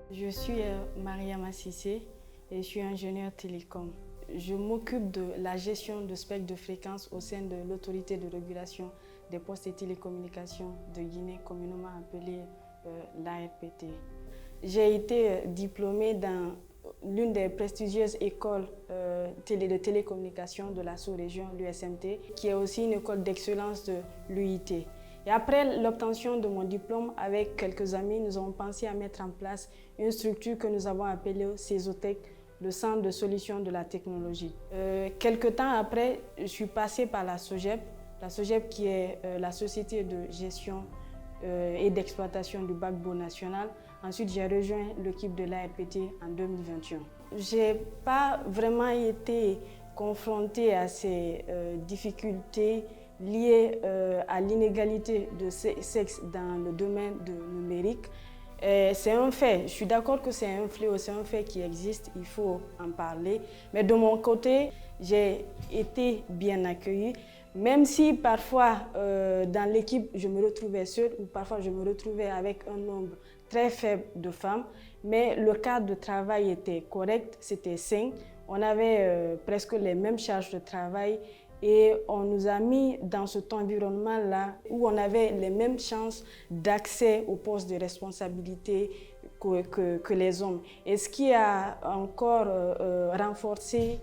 Je suis Mariama Cissé et je suis ingénieure télécom. Je m'occupe de la gestion de spectres de fréquence au sein de l'autorité de régulation des postes et télécommunications de Guinée, communément appelée l'ARPT. J'ai été diplômée dans l'une des prestigieuses écoles de télécommunications de la sous-région, l'USMT, qui est aussi une école d'excellence de l'UIT. Et après l'obtention de mon diplôme, avec quelques amis, nous avons pensé à mettre en place une structure que nous avons appelée CESOTEC, le Centre de solutions de la technologie. Quelque temps après, je suis passée par la SOGEP qui est la société de gestion et d'exploitation du backbone national. Ensuite, j'ai rejoint l'équipe de l'ARPT en 2021. Je n'ai pas vraiment été confrontée à ces difficultés liées à l'inégalité de sexe dans le domaine du numérique. C'est un fait, je suis d'accord que c'est un fléau, c'est un fait qui existe, il faut en parler. Mais de mon côté, j'ai été bien accueillie, même si parfois dans l'équipe je me retrouvais seule ou parfois je me retrouvais avec un nombre très faible de femmes, mais le cadre de travail était correct, c'était sain, on avait presque les mêmes charges de travail. Et on nous a mis dans cet environnement-là où on avait les mêmes chances d'accès aux postes de responsabilité que les hommes. Et ce qui a encore renforcé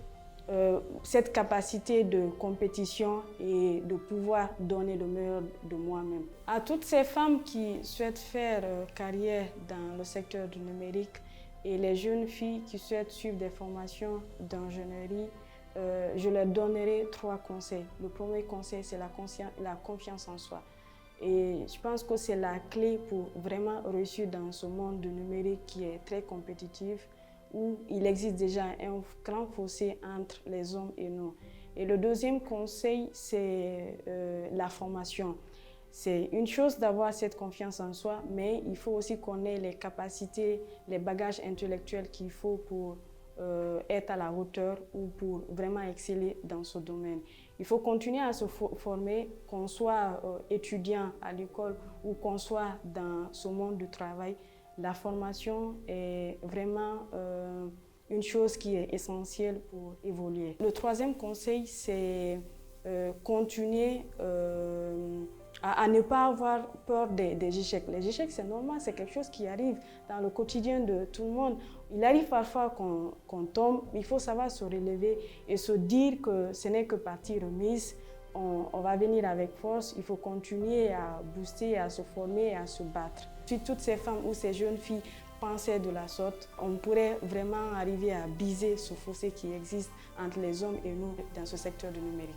cette capacité de compétition et de pouvoir donner le meilleur de moi-même. À toutes ces femmes qui souhaitent faire carrière dans le secteur du numérique et les jeunes filles qui souhaitent suivre des formations d'ingénierie, je leur donnerai 3 conseils. Le premier conseil, c'est la confiance en soi. Et je pense que c'est la clé pour vraiment réussir dans ce monde du numérique qui est très compétitif, où il existe déjà un grand fossé entre les hommes et nous. Et le deuxième conseil, c'est la formation. C'est une chose d'avoir cette confiance en soi, mais il faut aussi qu'on ait les capacités, les bagages intellectuels qu'il faut pour être à la hauteur ou pour vraiment exceller dans ce domaine. Il faut continuer à se former, qu'on soit étudiant à l'école ou qu'on soit dans ce monde du travail. La formation est vraiment une chose qui est essentielle pour évoluer. Le troisième conseil, c'est continuer à ne pas avoir peur des échecs. Les échecs, c'est normal, c'est quelque chose qui arrive dans le quotidien de tout le monde. Il arrive parfois qu'on tombe, il faut savoir se relever et se dire que ce n'est que partie remise. On va venir avec force, il faut continuer à booster, à se former, à se battre. Si toutes ces femmes ou ces jeunes filles pensaient de la sorte, on pourrait vraiment arriver à briser ce fossé qui existe entre les hommes et nous dans ce secteur du numérique.